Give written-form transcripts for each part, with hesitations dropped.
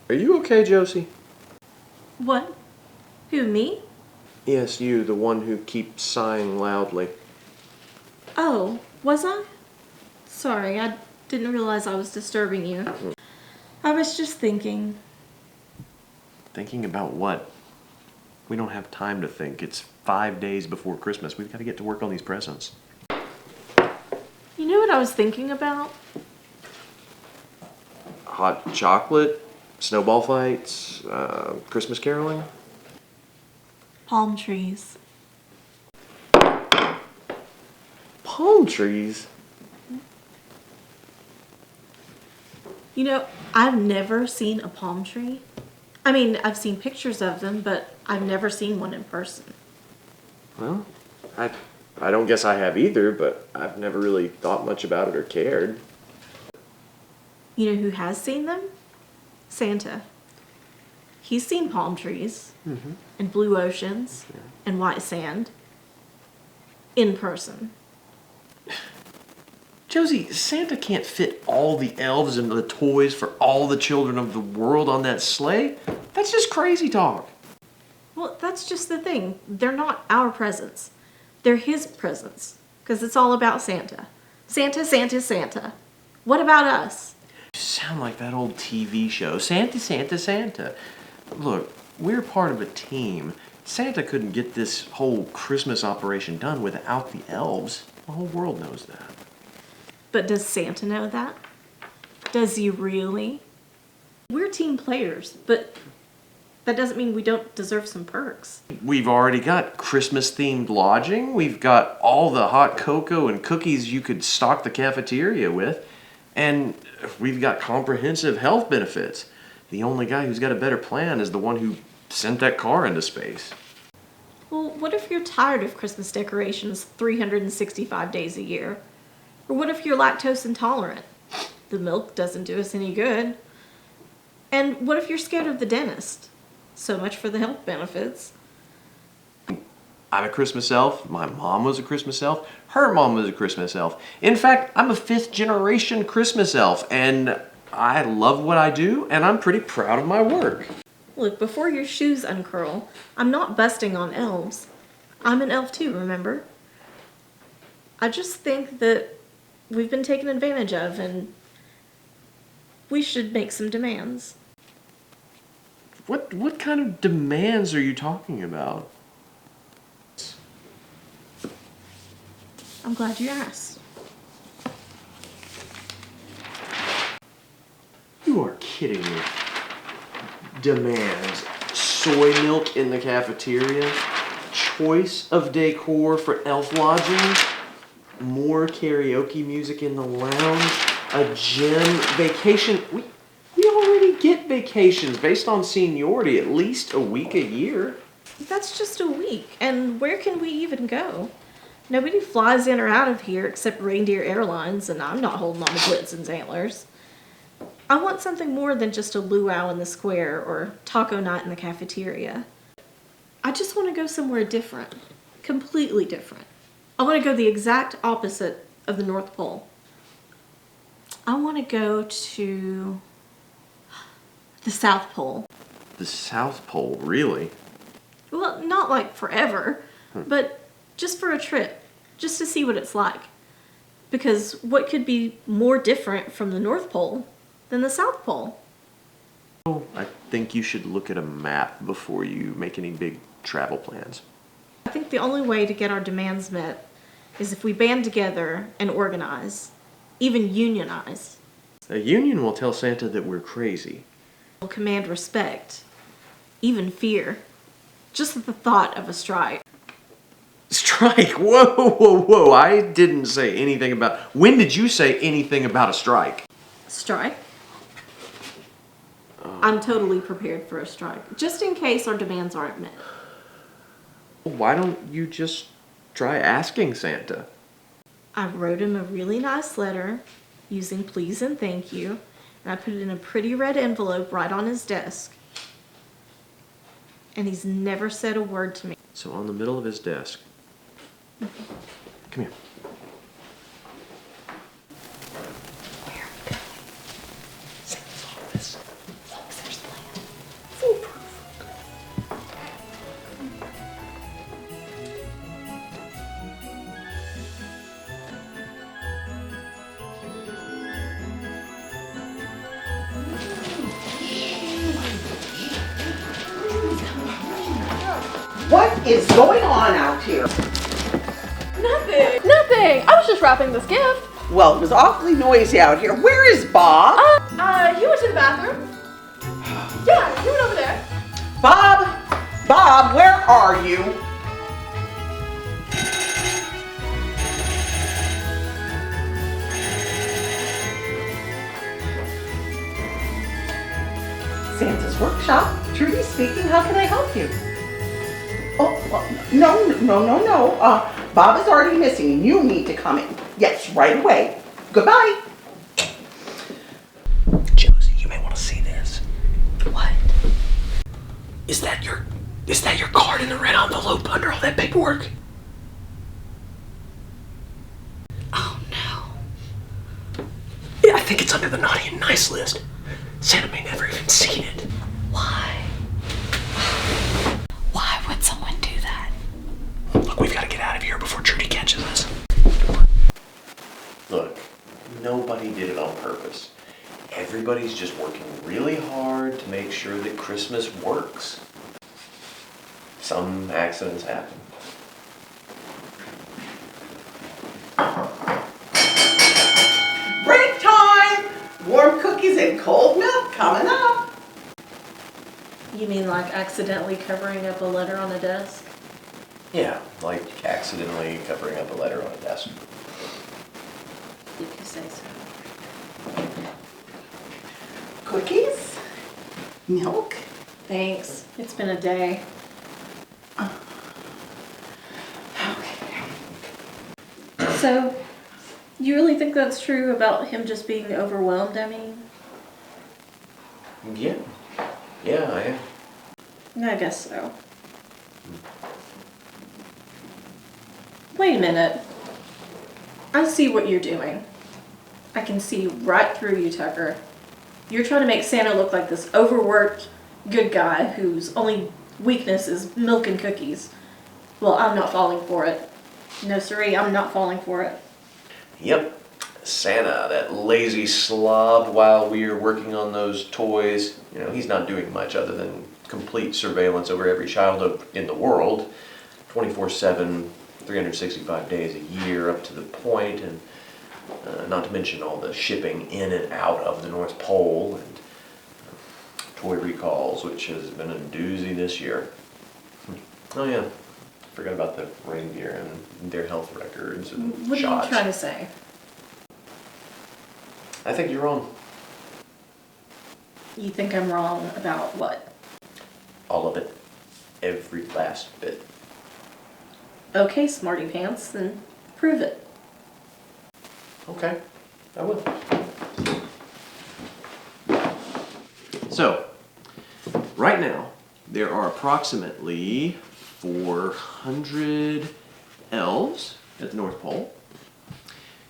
Are you okay, Josie? What? Who, me? Yes, you, the one who keeps sighing loudly. Oh, was I? Sorry, I didn't realize I was disturbing you. I was just thinking. Thinking about what? We don't have time to think. It's 5 days before Christmas. We've got to get to work on these presents. You know what I was thinking about? Hot chocolate, snowball fights, Christmas caroling. Palm trees. Palm trees? You know, I've never seen a palm tree. I mean, I've seen pictures of them, but I've never seen one in person. Well, I don't guess I have either, but I've never really thought much about it or cared. You know who has seen them? Santa. He's seen palm trees and blue oceans and white sand in person. Josie, Santa can't fit all the elves and the toys for all the children of the world on that sleigh. That's just crazy talk. Well, that's just the thing. They're not our presents. They're his presents. Because it's all about Santa. Santa, Santa, Santa. What about us? You sound like that old TV show, Santa, Santa, Santa. Look, we're part of a team. Santa couldn't get this whole Christmas operation done without the elves. The whole world knows that. But does Santa know that? Does he really? We're team players, but that doesn't mean we don't deserve some perks. We've already got Christmas-themed lodging. We've got all the hot cocoa and cookies you could stock the cafeteria with. And we've got comprehensive health benefits. The only guy who's got a better plan is the one who sent that car into space. Well, what if you're tired of Christmas decorations 365 days a year? Or what if you're lactose intolerant? The milk doesn't do us any good. And what if you're scared of the dentist? So much for the health benefits. I'm a Christmas elf. My mom was a Christmas elf. Her mom was a Christmas elf. In fact, I'm a 5th-generation Christmas elf, and I love what I do, and I'm pretty proud of my work. Look, before your shoes uncurl, I'm not busting on elves. I'm an elf too, remember? I just think that we've been taken advantage of, and we should make some demands. What kind of demands are you talking about? I'm glad you asked. You are kidding me. Demands. Soy milk in the cafeteria. Choice of decor for elf lodging. More karaoke music in the lounge. A gym. Vacation. We already get vacations based on seniority. At least a week a year. That's just a week, and where can we even go? Nobody flies in or out of here except Reindeer Airlines, and I'm not holding on to Blitz's antlers. I want something more than just a luau in the square or taco night in the cafeteria. I just want to go somewhere different. Completely different. I want to go the exact opposite of the North Pole. I want to go to the South Pole. The South Pole, really? Well, not like forever, but just for a trip, just to see what it's like. Because what could be more different from the North Pole than the South Pole? I think you should look at a map before you make any big travel plans. I think the only way to get our demands met is if we band together and organize, even unionize. A union will tell Santa that we're crazy. We'll command respect, even fear, just at the thought of a strike. Strike? Whoa, whoa, whoa. I didn't say anything about... When did you say anything about a strike? Strike? I'm totally prepared for a strike, just in case our demands aren't met. Why don't you just try asking Santa? I wrote him a really nice letter using please and thank you, and I put it in a pretty red envelope right on his desk. And he's never said a word to me. So on the middle of his desk. Come here. Where are we going? Santa's office. Look, there's lights. is going on out here? Nothing. Nothing. I was just wrapping this gift. Well, it was awfully noisy out here. Where is Bob? He went to the bathroom. Yeah, he went over there. Bob? Bob, where are you? Santa's Workshop. Trudy speaking. How can I help you? Oh, no. Bob is already missing and you need to come in. Yes, right away. Goodbye. Josie, you may want to see this. What? Is that your card in the red envelope under all that paperwork? Oh no. Yeah, I think it's under the naughty and nice list. Santa may never even seen it. Why? Why would someone do that? Look, we've got to get out of here before Trudy catches us. Look, nobody did it on purpose. Everybody's just working really hard to make sure that Christmas works. Some accidents happen. Break time! Warm cookies and cold milk coming up. You mean like accidentally covering up a letter on a desk? Yeah, like accidentally covering up a letter on a desk. You can say so. Cookies? Milk? Thanks. It's been a day. Okay. So, you really think that's true about him just being overwhelmed, I mean? Yeah, I am. I guess so. Wait a minute. I see what you're doing. I can see right through you, Tucker. You're trying to make Santa look like this overworked good guy whose only weakness is milk and cookies. Well, I'm not falling for it. No, siree, I'm not falling for it. Yep, Santa, that lazy slob, while we're working on those toys, he's not doing much other than complete surveillance over every child in the world, 24/7, 365 days a year up to the point, and not to mention all the shipping in and out of the North Pole, and toy recalls, which has been a doozy this year. Oh yeah, forgot about the reindeer and their health records and What shots. are you trying to say? I think you're wrong. You think I'm wrong about what? All of it. Every last bit. Okay, smarty pants, then prove it. Okay, I will. So, right now, there are approximately 400 elves at the North Pole.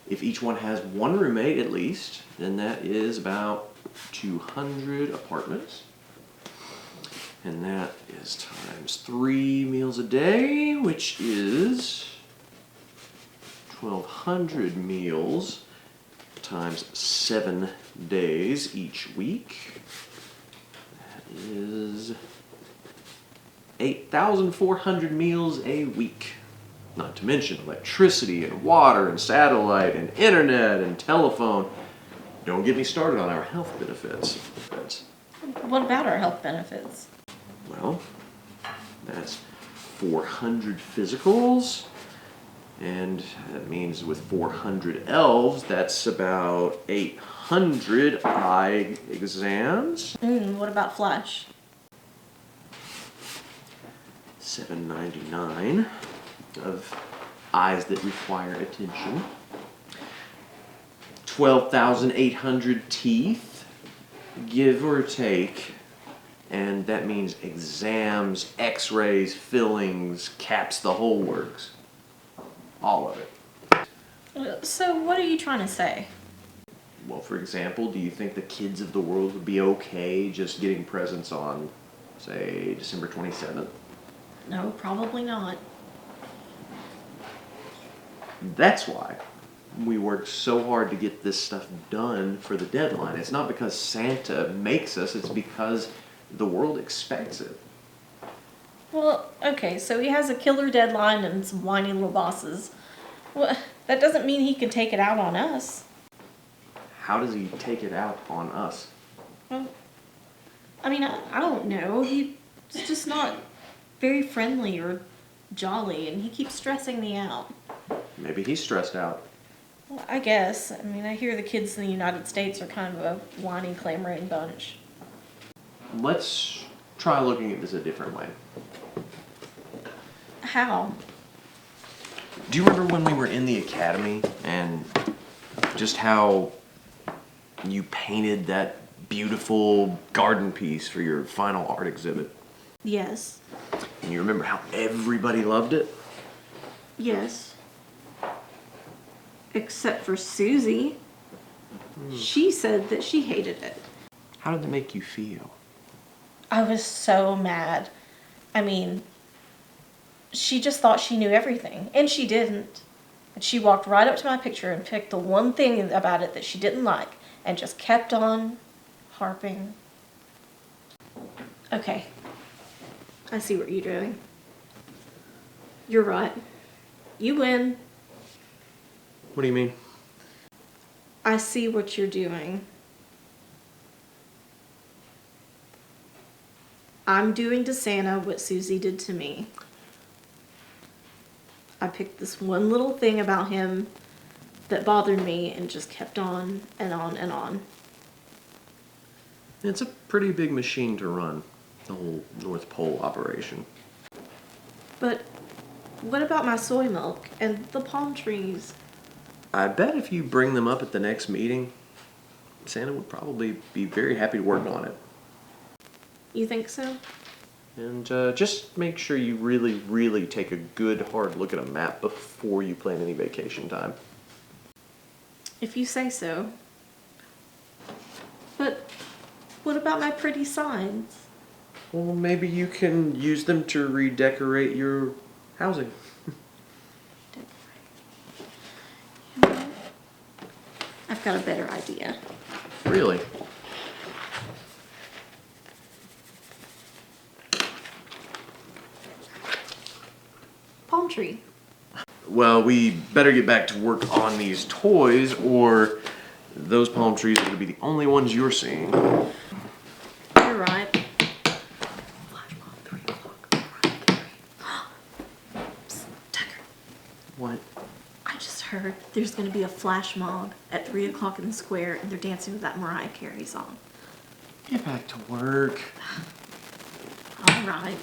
If each one has one roommate at least, then that is about 200 apartments. And that is times 3 meals a day, which is 1,200 meals times 7 days each week. That is 8,400 meals a week. Not to mention electricity and water and satellite and internet and telephone. Don't get me started on our health benefits. What about our health benefits? Well, that's 400 physicals, and that means with 400 elves, that's about 800 eye exams. What about flash? $7.99 of eyes that require attention. 12,800 teeth, give or take. And that means exams, x-rays, fillings, caps, the whole works. All of it. So what are you trying to say? Well, for example, do you think the kids of the world would be okay just getting presents on, say, December 27th? No, probably not. That's why we work so hard to get this stuff done for the deadline. It's not because Santa makes us, it's because the world expects it. Well, okay, so he has a killer deadline and some whiny little bosses. Well, that doesn't mean he can take it out on us. How does he take it out on us? Well, I mean, I don't know. He's just not very friendly or jolly, and he keeps stressing me out. Maybe he's stressed out. Well, I guess. I mean, I hear the kids in the United States are kind of a whiny, clamoring bunch. Let's try looking at this a different way. How? Do you remember when we were in the academy and just how you painted that beautiful garden piece for your final art exhibit? Yes. And you remember how everybody loved it? Yes. Except for Susie. She said that she hated it. How did it make you feel? I was so mad. I mean, she just thought she knew everything, and she didn't. And she walked right up to my picture and picked the one thing about it that she didn't like, and just kept on harping. Okay. I see what you're doing. You're right. You win. What do you mean? I see what you're doing. I'm doing to Santa what Susie did to me. I picked this one little thing about him that bothered me and just kept on and on and on. It's a pretty big machine to run, the whole North Pole operation. But what about my soy milk and the palm trees? I bet if you bring them up at the next meeting, Santa would probably be very happy to work on it. You think so? And just make sure you really, really take a good hard look at a map before you plan any vacation time. If you say so. But what about my pretty signs? Well, maybe you can use them to redecorate your housing. I've got a better idea. Really? Palm tree. Well, we better get back to work on these toys, or those palm trees are going to be the only ones you're seeing. You're right. Flash mob, 3 o'clock. Psst, Tucker. What? I just heard there's going to be a flash mob at 3 o'clock in the square, and they're dancing with that Mariah Carey song. Get back to work. All right.